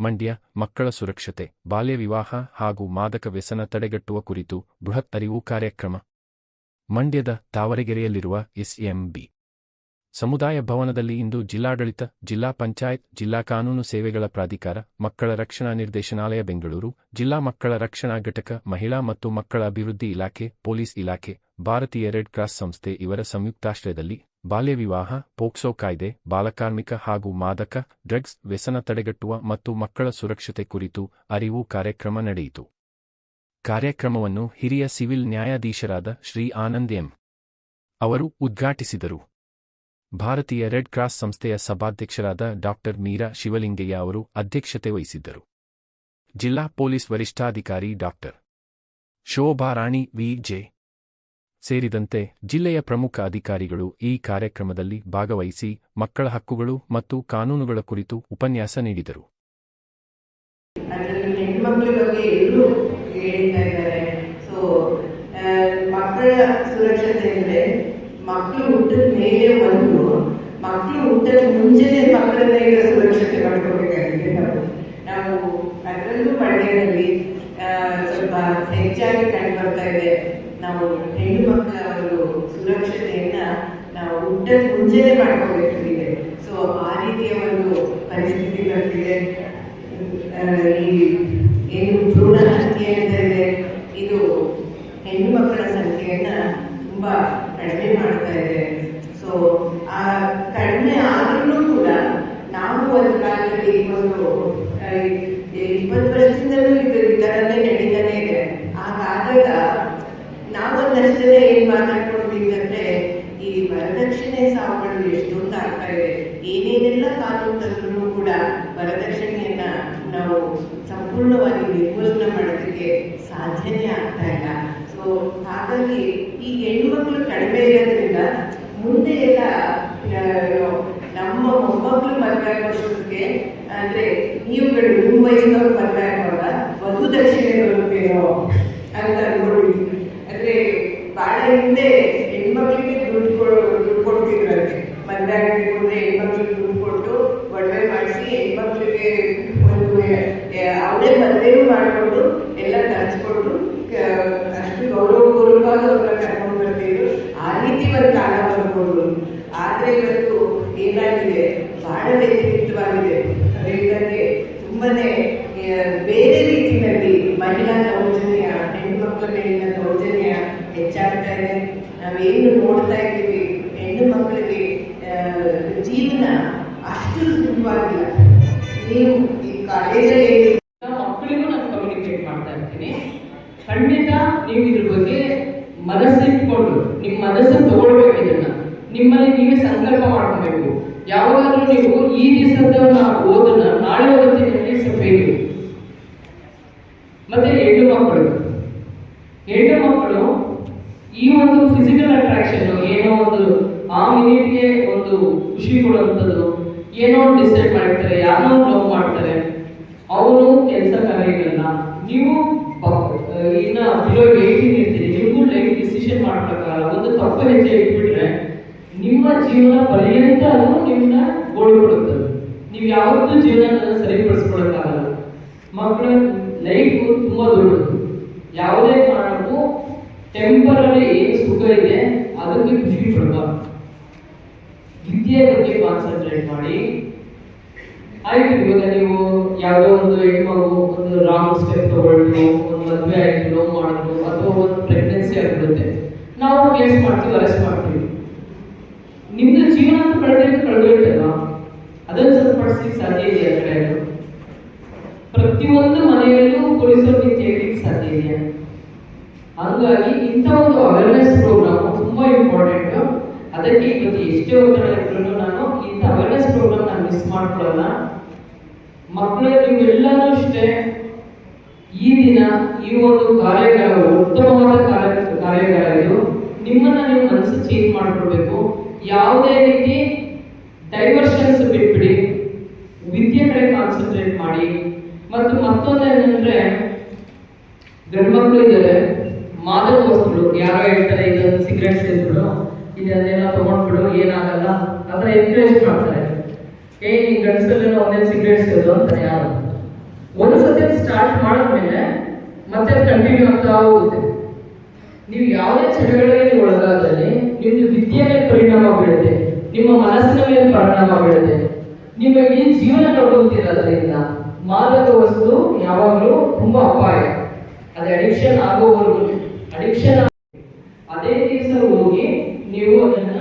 ಮಂಡ್ಯ ಮಕ್ಕಳ ಸುರಕ್ಷತೆ, ಬಾಲ್ಯ ವಿವಾಹ ಹಾಗೂ ಮಾದಕ ವ್ಯಸನ ತಡೆಗಟ್ಟುವ ಕುರಿತು ಬೃಹತ್ ಅರಿವು ಕಾರ್ಯಕ್ರಮ. ಮಂಡ್ಯದ ತಾವರೆಗೆರೆಯಲ್ಲಿರುವ ಎಸ್ಎಂಬಿ ಸಮುದಾಯ ಭವನದಲ್ಲಿ ಇಂದು ಜಿಲ್ಲಾಡಳಿತ, ಜಿಲ್ಲಾ ಪಂಚಾಯತ್, ಜಿಲ್ಲಾ ಕಾನೂನು ಸೇವೆಗಳ ಪ್ರಾಧಿಕಾರ, ಮಕ್ಕಳ ರಕ್ಷಣಾ ನಿರ್ದೇಶನಾಲಯ ಬೆಂಗಳೂರು, ಜಿಲ್ಲಾ ಮಕ್ಕಳ ರಕ್ಷಣಾ ಘಟಕ, ಮಹಿಳಾ ಮತ್ತು ಮಕ್ಕಳ ಅಭಿವೃದ್ಧಿ ಇಲಾಖೆ, ಪೊಲೀಸ್ ಇಲಾಖೆ, ಭಾರತೀಯ ರೆಡ್ ಕ್ರಾಸ್ ಸಂಸ್ಥೆ ಇವರ ಸಂಯುಕ್ತಾಶ್ರಯದಲ್ಲಿ ಬಾಲ್ಯ ವಿವಾಹ, ಪೋಕ್ಸೋ ಕಾಯ್ದೆ, ಬಾಲಕಾರ್ಮಿಕ ಹಾಗೂ ಮಾದಕ ಡ್ರಗ್ಸ್ ವ್ಯಸನ ತಡೆಗಟ್ಟುವ ಮತ್ತು ಮಕ್ಕಳ ಸುರಕ್ಷತೆ ಕುರಿತು ಅರಿವು ಕಾರ್ಯಕ್ರಮ ನಡೆಯಿತು. ಕಾರ್ಯಕ್ರಮವನ್ನು ಹಿರಿಯ ಸಿವಿಲ್ ನ್ಯಾಯಾಧೀಶರಾದ ಶ್ರೀ ಆನಂದ್ ಎಂ. ಅವರು ಉದ್ಘಾಟಿಸಿದರು. ಭಾರತೀಯ ರೆಡ್ ಕ್ರಾಸ್ ಸಂಸ್ಥೆಯ ಸಭಾಧ್ಯಕ್ಷರಾದ ಡಾ. ಮೀರಾ ಶಿವಲಿಂಗಯ್ಯ ಅವರು ಅಧ್ಯಕ್ಷತೆ ವಹಿಸಿದ್ದರು. ಜಿಲ್ಲಾ ಪೊಲೀಸ್ ವರಿಷ್ಠಾಧಿಕಾರಿ ಡಾ. ಶೋಭಾರಾಣಿ ವಿ.ಜೆ. ಸೇರಿದಂತೆ ಜಿಲ್ಲೆಯ ಪ್ರಮುಖ ಅಧಿಕಾರಿಗಳು ಈ ಕಾರ್ಯಕ್ರಮದಲ್ಲಿ ಭಾಗವಹಿಸಿ ಮಕ್ಕಳ ಹಕ್ಕುಗಳು ಮತ್ತು ಕಾನೂನುಗಳ ಕುರಿತು ಉಪನ್ಯಾಸ ನೀಡಿದರು. ಹೆಣ್ಮಕ್ಳ ಬಗ್ಗೆ ಎಲ್ಲರೂ ಹೇಳ್ತಾ ಇದ್ದಾರೆ. ಸೊ ಮಕ್ಕಳ ಸುರಕ್ಷತೆ ಅಂದರೆ ಮಕ್ಕಳು ಹುಟ್ಟಿದ ಮೇಲೆ ಒಂದು, ಮಕ್ಕಳು ಹುಟ್ಟದ ಮುಂಚೆನೇ ಮಕ್ಕಳನ್ನ ಈಗ ಸುರಕ್ಷತೆ ಮಾಡ್ಕೋಬೇಕಾಗಿದೆ. ನಾವು ಅದರಲ್ಲೂ ಮಂಡ್ಯದಲ್ಲಿ ಸ್ವಲ್ಪ ಹೆಚ್ಚಾಗಿ ಕಂಡು ಬರ್ತಾ ಇದೆ. ನಾವು ಹೆಣ್ಣು ಮಕ್ಕಳ ಒಂದು ಸುರಕ್ಷತೆಯನ್ನ ನಾವು ಹುಟ್ಟದ ಮುಂಚೆನೇ ಮಾಡ್ಕೋಬೇಕಾಗಿದೆ. ಸೊ ಆ ರೀತಿಯ ಒಂದು ಪರಿಸ್ಥಿತಿ ಬರ್ತಿದೆ. ಈ ಏನು ಭ್ರೂಣ ಹತ್ಯೆ ಅಂತ ಇದೆ, ಇದು ಹೆಣ್ಣು ಮಕ್ಕಳ ಸಂಖ್ಯೆಯನ್ನ ತುಂಬಾ ಕಡಿಮೆ ಮಾಡ್ತಾ ಇದೆ. ಸೊ ಆ ಕಡಿಮೆ ಆದ್ರೂ ಕೂಡ ನಾವು ಒಂದು ಕಾಲದಲ್ಲಿ ಒಂದು 20 ವರ್ಷದಿಂದಲೂ ಈ ಥರನೇ ನಡೀತಾನೆ ಇದೆ. ಹಾಗಾದಾಗ ನಾವೊಂದಷ್ಟೇ ಏನ್ ಮಾತಾಡ್ಕೊಂಡಿದ್ದಂದ್ರೆ ಈ ವರದಕ್ಷಿಣೆ ಸಾವುಗಳು ಎಷ್ಟೊಂದು ಆಗ್ತಾ ಇದೆ. ಏನೇನೆಲ್ಲ ಕಾನೂನು ತಂದ್ರೂ ಕೂಡ ವರದಕ್ಷಿಣೆಯನ್ನ ನಾವು ಸಂಪೂರ್ಣವಾಗಿ ನಿರ್ಮೂಲನೆ ಮಾಡೋದಕ್ಕೆ ಸಾಧ್ಯನೇ ಆಗ್ತಾ ಇಲ್ಲ. ಸೊ ಹಾಗಾಗಿ ಈ ಹೆಣ್ಮಕ್ಳು ಕಡಿಮೆ ಇರೋದ್ರಿಂದ ಮುಂದೆ ಎಲ್ಲ ನಮ್ಮ ಮೊಮ್ಮಕ್ಕಳು ಮದುವೆ ಆಗೋಷ್ಟೊತ್ತಿಗೆ ಅಂದ್ರೆ ನೀವುಗಳು ನಿಮ್ಮ ವಯಸ್ಸಿನವ್ರು ಮದುವೆ ಆಗುವಾಗ ವಧು ದಕ್ಷಿಣೆ ಬರುತ್ತೇನೋ ಅಂತ ಅನ್ಕೊಂಡಿದ್ವಿ. ಅಂದ್ರೆ ಬಹಳ ಹಿಂದೆ ಹೆಣ್ಮಕ್ಳಿಗೆ ದುಡ್ಡು ಕೊಡ್ತಿದ್ರಂತೆ. ಮದುವೆ ಆಗಬೇಕು ಅಂದ್ರೆ ಹೆಣ್ಮಕ್ಳಿಗೆ ದುಡ್ಡು ಕೊಟ್ಟು ಒಡವೆ ಮಾಡಿಸಿ ಹೆಣ್ಮಕ್ಳಿಗೆ ಒಂದು ಅವಳೇ ಮದುವೆನೂ ಮಾಡಿಕೊಂಡು ಎಲ್ಲ ಖರ್ಚ್ಕೊಂಡು ಅಷ್ಟು ಗೌರವಪೂರ್ವಕವಾಗಿ ಅವ್ರನ್ನ ಕರ್ಕೊಂಡು ಬರ್ತಿದ್ರು. ಆ ರೀತಿ ಒಂದು ಕಾಲ ಬರ್ಬೋದು. ಆದ್ರೆ ಇವತ್ತು ಏನಾಗಿದೆ, ಬಹಳ ವ್ಯತಿರಿಕ್ತವಾಗಿದೆ. ಅದರಿಂದಾಗಿ ತುಂಬಾನೇ ಬೇರೆ ರೀತಿಯಲ್ಲಿ ಮಹಿಳಾ ದೌರ್ಜನ್ಯ, ಹೆಣ್ಣುಮಕ್ಕಳ ಮೇಲಿನ ದೌರ್ಜನ್ಯ ಹೆಚ್ಚಾಗ್ತಾ ಇದೆ. ನಾವೇನು ನೋಡ್ತಾ ಇದ್ದೀವಿ, ಹೆಣ್ಣು ಮಕ್ಕಳಿಗೆ ಜೀವನ ಅಷ್ಟು ಸುಲಭವಾಗಿಲ್ಲ. ನೀವು ಈ ಕಾಲೇಜಲ್ಲಿ ಮಕ್ಕಳಿಗೂ ನಾನು ಕಮ್ಯುನಿಕೇಟ್ ಮಾಡ್ತಾ ಇರ್ತೀನಿ. ಖಂಡಿತ ನೀವು ಇದ್ರ ಬಗ್ಗೆ ಮನಸ್ಸಿಟ್ಕೊಂಡು ನಿಮ್ಮ ಮನಸ್ಸನ್ನು ತಗೊಳ್ಬೇಕು. ಇದನ್ನ ನಿಮ್ಮಲ್ಲಿ ನೀವೇ ಸಂಕಲ್ಪ ಮಾಡ್ಕೋಬೇಕು. ಯಾವಾಗಾದ್ರೂ ನೀವು ಈ ದಿವಸದ ಓದನ್ನ ನಾಳೆ ಓದುತ್ತೀನಿ ಫೇಲ್ಯೂರ್. ಮತ್ತೆ ಹೆಣ್ಣು ಮಕ್ಕಳು ಈ ಒಂದು ಫಿಸಿಕಲ್ ಅಟ್ರಾಕ್ಷನ್, ಏನೋ ಒಂದು ಆ ಮಿನಿಟ್ಗೆ ಒಂದು ಖುಷಿ ಕೊಡುವಂಥದ್ದು, ಏನೋ ಒಂದು ಡಿಸೈಡ್ ಮಾಡ್ತಾರೆ, ಯಾರೋ ಲವ್ ಮಾಡ್ತಾರೆ, ಅವರು ಕೆಲಸ ಕಾರ್ಯಗಳನ್ನ ನೀವು ಇನ್ನ ಬಿಲೋ 18 ಇರ್ತೀರಿ, ನಿಮಗೂ ಲೈಫ್ ಡಿಸಿಷನ್ ಮಾಡ್ಬೇಕಾಗಲ್ಲ. ಒಂದು ತಪ್ಪು ಹೆಜ್ಜೆ ಇಟ್ಬಿಟ್ರೆ ನಿಮ್ಮ ಜೀವನ ಪರ್ಯಂತ ಅದು ನಿಮ್ಮನ್ನ ಗೋಳ್ಕೊಡುತ್ತದೆ. ನೀವು ಯಾವತ್ತೂ ಜೀವನ ಸರಿಪಡಿಸ್ಕೊಳಕ್ಕಾಗಲ್ಲ. ಮಕ್ಕಳ ಲೈಫ್ ತುಂಬಾ ದೊಡ್ಡದು. ಯಾವುದೇ ಕಾರಣಕ್ಕೂ ಟೆಂಪರರಿ ಏನು ಸುಖ ಇದೆ ಅದಕ್ಕೆ ಖುಷಿ ಪಡಬಾರ್ದು. ವಿದ್ಯೆ ಬಗ್ಗೆ ಕಾನ್ಸಂಟ್ರೇಟ್ ಮಾಡಿ. ಆಯ್ತು, ಇವಾಗ ನೀವು ಯಾವುದೋ ಒಂದು ಹೆಣ್ಮಗು ಒಂದು ರಾಂಗ್ ಸ್ಟೆಪ್ ತಗೊಳ್ಳು, ಒಂದು ಮದುವೆ ಆಯ್ತು, ಲವ್ ಮಾಡಿದ್ರು, ಅಥವಾ ಒಂದು ಪ್ರೆಗ್ನೆನ್ಸಿ ಆಗಿಬಿಡುತ್ತೆ, ನಾವು ಕೇಸ್ ಮಾಡ್ತೀವಿ, ಅರೆಸ್ಟ್ ಮಾಡ್ತೀವಿ. ನಿಮ್ದು ಜೀವನ ಅಂತ ಕಳೆದೋಯ್ತಲ್ಲ, ಅದನ್ನು ಸರಿಪಡಿಸ್ಲಿಕ್ಕೆ ಸಾಧ್ಯ ಇದೆಯಾ? ಕಡೆ ಪ್ರತಿಯೊಂದು ಮನೆಯಲ್ಲೂ ಪೊಲೀಸರು ನಿಂತು ಸಾಧ್ಯ ಇದೆಯಾ? ಹಂಗಾಗಿ ಇಂಥ ಒಂದು ಅವೇರ್ನೆಸ್ ಪ್ರೋಗ್ರಾಮ್ ತುಂಬಾ ಇಂಪಾರ್ಟೆಂಟ್. ಅದಕ್ಕೆ ಇವತ್ತು ಎಷ್ಟೇ ಒತ್ತಡ ಇದ್ರೂ ನಾನು ಇಂಥ ಅವೇರ್ನೆಸ್ ಪ್ರೋಗ್ರಾಮ್ ನಾನು ಮಿಸ್ ಮಾಡ್ಕೊಳ್ಳಲ್ಲ. ಮಕ್ಕಳು ನೀವೆಲ್ಲರೂ ಅಷ್ಟೇ ಈ ದಿನ ಈ ಒಂದು ಕಾರ್ಯಾಗಾರ ಉತ್ತಮವಾದ ಕಾರ್ಯಾಗಾರ ಇದು. ನಿಮ್ಮನ್ನ ನೀವು ಮನಸ್ಸು ಚೇಂಜ್ ಮಾಡ್ಕೊಳ್ಬೇಕು. ಯಾವುದೇ ರೀತಿ ಡೈವರ್ಷನ್ಸ್ ಬಿಟ್ಬಿಡಿ, ವಿದ್ಯೆ ಕಡೆ ಕಾನ್ಸಂಟ್ರೇಟ್ ಮಾಡಿ. ಮತ್ತು ಮತ್ತೊಂದೇನೆಂದ್ರೆ, ಗಂಡು ಮಕ್ಕಳು ಇದ್ದಾರೆ, ಮಾದಕ ವಸ್ತುಗಳು ಯಾರೋ ಹೇಳ್ತಾರೆ ಇದೊಂದು ಸಿಗರೇಟ್ ಸೇರಿಬಿಡು, ಇದನ್ನೆಲ್ಲ ತಗೊಂಡ್ಬಿಡು, ಏನಾಗಲ್ಲ ಅದರ ಎನ್ಕರೇಜ್ ಮಾಡ್ತಾರೆ. ನೀನು ಗಂಡಸಲ್ಲೇನೋ ಒಂದೇ ಸಿಗರೇಟ್ ಸೇರೋದು ಅಂತಾರೆ. ಯಾರು ಒಂದ್ಸತಿ ಸ್ಟಾರ್ಟ್ ಮಾಡಿದ್ಮೇಲೆ ಮತ್ತೆ ಕಂಟಿನ್ಯೂ ಆಗ್ತಾ ಹೋಗುತ್ತೆ. ನೀವು ಯಾವುದೇ ಚಟಗಳಿಗೆ ಒಳಗಾದಲ್ಲಿ ನಿಮ್ದು ವಿದ್ಯೆ ಮೇಲೆ ಪರಿಣಾಮ ಬೀಳುತ್ತೆ, ನಿಮ್ಮ ಮನಸ್ಸಿನ ಮೇಲೆ ಪರಿಣಾಮ ಬೀಳುತ್ತೆ, ನಿಮಗೆ ಜೀವನ ನೋಡುತ್ತಿರೋದ್ರಿಂದ ಮಾದಕ ವಸ್ತು ಯಾವಾಗಲೂ ತುಂಬಾ ಅಪಾಯ. ಅದೇ ಅಡಿಕ್ಷನ್ ಆಗೋವರೆಗೂ ಅಡಿಕ್ಷನ್ ಅದೇ ದಿವಸ ಹೋಗಿ ನೀವು ಅದನ್ನ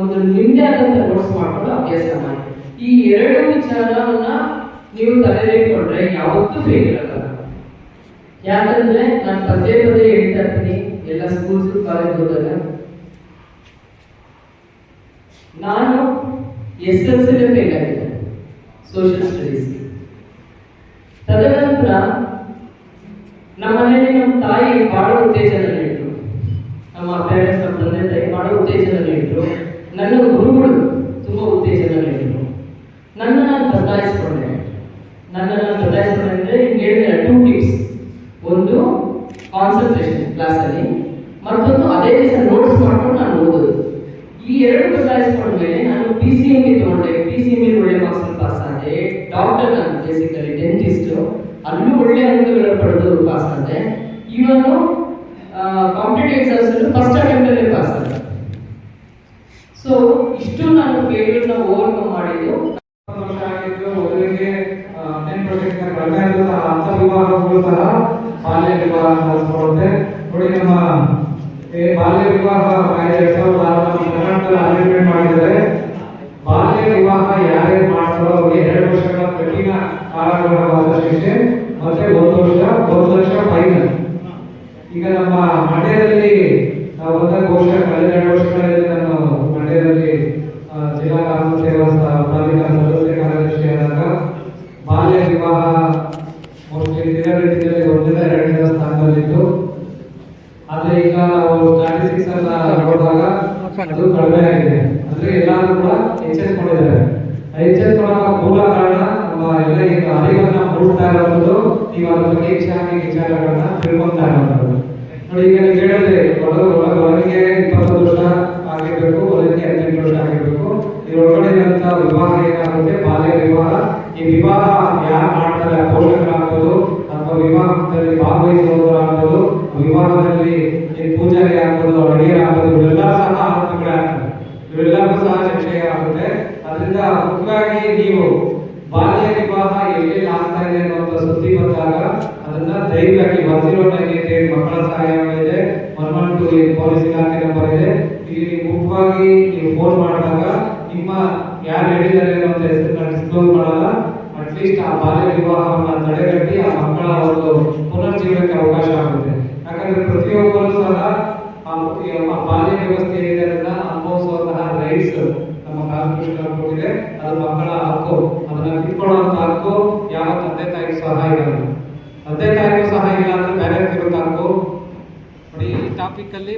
ಒಂದು ನಿಮ್ದೇ ಆದಂತ ನೋಟ್ಸ್ ಮಾಡ್ಕೊಂಡು ಅಭ್ಯಾಸ ಮಾಡಿ. ಈ ಎರಡು ವಿಚಾರವನ್ನ ನೀವು ತಲೆಗಿಟ್ಕೊಂಡ್ರೆ ಯಾವತ್ತೂ ಫೇಲ್ ಆಗಲ್ಲ. ಯಾಕಂದ್ರೆ ನಾನು ಪದೇ ಹೇಳ್ತಾ ಇರ್ತೀನಿ ಎಲ್ಲ ಸ್ಕೂಲ್ಸ್ ಕಾಲೇಜ್ ಹೋದಾಗ, ನಾನು SLC ಫೇಲ್ ಆಗಿದ್ದೆ ಸೋಷಿಯಲ್ ಸ್ಟಡೀಸ್. ತದನಂತರ ನಮ್ಮ ಮನೆಯಲ್ಲಿ ನಮ್ಮ ತಾಯಿ ಬಹಳ ಉತ್ತೇಜನ ನೀಡಿದ್ರು, ನಮ್ಮ ಪೇರೆಂಟ್ಸ್ ನಮ್ಮ ತಂದೆ ತಾಯಿ ಬಹಳ ಉತ್ತೇಜನ ನೀಡಿದ್ರು, ನನ್ನ ಗುರುಗಳು ತುಂಬ ಉತ್ತೇಜನ ನೀಡಿದ್ರು. ನಾನು ಬದಲಾಯಿಸ್ಕೊಂಡೆ ಅಂದರೆ ನಿಮ್ಗೆ ಹೇಳಿದ್ರೆ 2 ಟಿಪ್ಸ್. ಒಂದು ಕಾನ್ಸಂಟ್ರೇಷನ್ ಕ್ಲಾಸಲ್ಲಿ, ಮತ್ತೊಂದು ಅದೇ ದಿವಸ ನೋಟ್ಸ್ ಮಾಡ್ಕೊಂಡು ನಾನು ಓದೋದು. ಈ ಎರಡು ಬದಲಾಯಿಸ್ಕೊಂಡ್ಮೇಲೆ ನಾನು PCMB ತಗೊಂಡೆ. PCMB ಒಳ್ಳೆ ಮಾರ್ಕ್ಸ್ ಪಾಸ್ ಆದೆ. ಡಾಕ್ಟರ್ ನಾನು ಬೇಸಿಕಲಿ ಡೆಂಟಿಸ್ಟ್, ಅಲ್ಲೂ ಒಳ್ಳೆ ಅಂಕಗಳು ಪಡೆದು ಪಾಸ್ ಆದೆ. ಇವನು ಕಾಂಪಿಟೇಟಿವ್ ಎಕ್ಸಾಮ್ಸ್ ಫಸ್ಟ್ ಅಟೆಂಪ್ಟ್ ಅಲ್ಲಿ ಪಾಸ್ ಆದೆ. ಸೊ ಇಷ್ಟು ನಾನು ಫೇಲ್ಯೂರ್ನ ಓವರ್ಕಮ್ ಮಾಡಿದ್ದು. ವಿವಾಹಗಳು ಸಹ ಬಾಲ್ಯ ವಿವಾಹ ನಡೆಸಿಕೊಳ್ಳುತ್ತೆ. ನೋಡಿ, ನಮ್ಮ ಬಾಲ್ಯ ವಿವಾಹ ಕಾಯ್ದೆ 2006 ಅಮೆಂಡ್ಮೆಂಟ್ ಮಾಡಿದರೆ ಬಾಲ್ಯ ವಿವಾಹ ಯಾರ್ಯಾರು ಮಾಡ್ತಾರೋ ಅವರಿಗೆ 2 ವರ್ಷಗಳ ಕಠಿಣ ಕಾರಾಗೃಹವಾದ ಶಿಕ್ಷೆ ಮತ್ತೆ 1 ವರ್ಷ ಫೈನ್. ಈಗ ನಮ್ಮ ಮಂಡ್ಯದಲ್ಲಿ ನಾವು ಕಳೆದ 2 ವರ್ಷಗಳಲ್ಲಿ ನಾನು ಮಂಡ್ಯದಲ್ಲಿ ಜಿಲ್ಲಾ ಕಾನೂನು ಸೇವಾ ಪ್ರಾಧಿಕಾರ ಸದಸ್ಯ ಕಾರ್ಯದರ್ಶಿ ಆದಾಗ ಬಾಲ್ಯ ವಿವಾಹ ಮೋಸ್ಟ್ಲಿ ದಿನಗಣತಿಯಲ್ಲಿ 1 2 ಸ್ಥಾನದಲ್ಲಿತ್ತು. ಆದ್ರೆ ಈಗ ನಾವು ಸ್ಟ್ಯಾಟಿಸ್ಟಿಕ್ಸ್ ಅನ್ನ ನೋಡಿದಾಗ ಅದು ಕಡಿಮೆ ಆಗಿದೆ. ಅಂದ್ರೆ ಎಲ್ಲರೂ ಕೂಡ ಎಚ್ಚೆತ್ಕೊಂಡಿದ್ದಾರೆ. ಎಚ್ಚೆತ್ಕೊಳ್ಳೋ ಮೂಲ ಕಾರಣ ನಮ್ಮ ಎಲ್ಲ ಈಗ ಅರಿವನ್ನ ಮೂಡ್ತಾ ಇರೋದು, ನೀವು ಅದ್ರ ಬಗ್ಗೆ ಹೆಚ್ಚಾಗಿ ವಿಚಾರಗಳನ್ನ ತಿಳ್ಕೊಂತಾ ಇರೋದು. ನೋಡಿ, ಈಗ ನೀವು ಹೇಳಿದ್ರೆ ಒಳಗೆ 20 ವರ್ಷ ಆಗಿರ್ಬೇಕು, ಒಳಗೆ 18 ವರ್ಷ ಆಗಿರ್ಬೇಕು. ಇದರೊಳಗಡೆ ಇರುವಂತ ವಿವಾಹ ಏನಾಗುತ್ತೆ, ಬಾಲ್ಯ ವಿವಾಹ. ಈ ವಿವಾಹ ಯಾರು ಮಾಡ್ತಾರೆ, ಪೋಷಕರಾಗ್ಬೋದು ಅಥವಾ ವಿವಾಹದಲ್ಲಿ ಭಾಗವಹಿಸುವವರಾಗ್ಬೋದು, ವಿವಾಹದಲ್ಲಿ ಪೂಜಾರಿ ಆಗ್ಬೋದು, ಅಡುಗೆ ಆಗ್ಬೋದು, ಇವೆಲ್ಲ ಸಹ ಆರೋಪಗಳೇ ಆಗ್ತದೆ. ಇವೆಲ್ಲವೂ ಸಹ ಶಿಕ್ಷೆ ಆಗುತ್ತೆ. ಅದರಿಂದ ಮುಖ್ಯವಾಗಿ ನೀವು ಬಾಲ್ಯ ವಿವಾಹ ಎಲ್ಲಿ ಆಗ್ತಾ ಇದೆ ಅನ್ನುವಂಥ ಸುದ್ದಿ ಬಂದಾಗ ಅದನ್ನ ಧೈರ್ಯವಾಗಿ 10988 ಮಕ್ಕಳ ಸಹಾಯವಾಣಿ ಇದೆ, 112 ಪೊಲೀಸ್ ಇಲಾಖೆ ನಂಬರ್ ಇದೆ. ಇಲ್ಲಿ ಮುಖ್ಯವಾಗಿ ನೀವು ಫೋನ್ ಮಾಡಿದಾಗ ನಿಮ್ಮ ಯಾರು ಹೇಳಿದ್ದಾರೆ ಅನ್ನುವಂಥ ಹೆಸರನ್ನ ಡಿಸ್ಕ್ಲೋಸ್ ಮಾಡಲ್ಲ. ಅಟ್ಲೀಸ್ಟ್ ಆ ಬಾಲ್ಯ ವಿವಾಹವನ್ನು ತಡೆಗಟ್ಟಿ ಆ ಮಕ್ಕಳ ಒಂದು ಪುನರ್ಜೀವನಕ್ಕೆ ಅವಕಾಶ ಆಗುತ್ತೆ. ಯಾಕಂದ್ರೆ ಪ್ರತಿಯೊಬ್ಬರು ಸಹ ಬಾಲ್ಯ ವ್ಯವಸ್ಥೆ ಏನಿದೆ ಅದನ್ನ ಅನುಭವಿಸುವಂತಹ ರೈಟ್ಸ್ ನಮ್ಮ ಕಾನ್ಸ್ಟಿಟ್ಯೂಷನ್ ಕೊಟ್ಟಿದೆ. ಅದು ಮಕ್ಕಳ ಹಕ್ಕು. ಅದನ್ನ ಕಿತ್ಕೊಳ್ಳುವಂತ ಹಕ್ಕು ಯಾವ ತಂದೆ ತಾಯಿಗೂ ಸಹ ಇರಲ್ಲ. ತಂದೆ ತಾಯಿಗೂ ಸಹ ಇಲ್ಲ ಅಂದ್ರೆ ಬೇರೆ ಹಕ್ಕು. ನೋಡಿ, ಈ ಟಾಪಿಕ್ ಅಲ್ಲಿ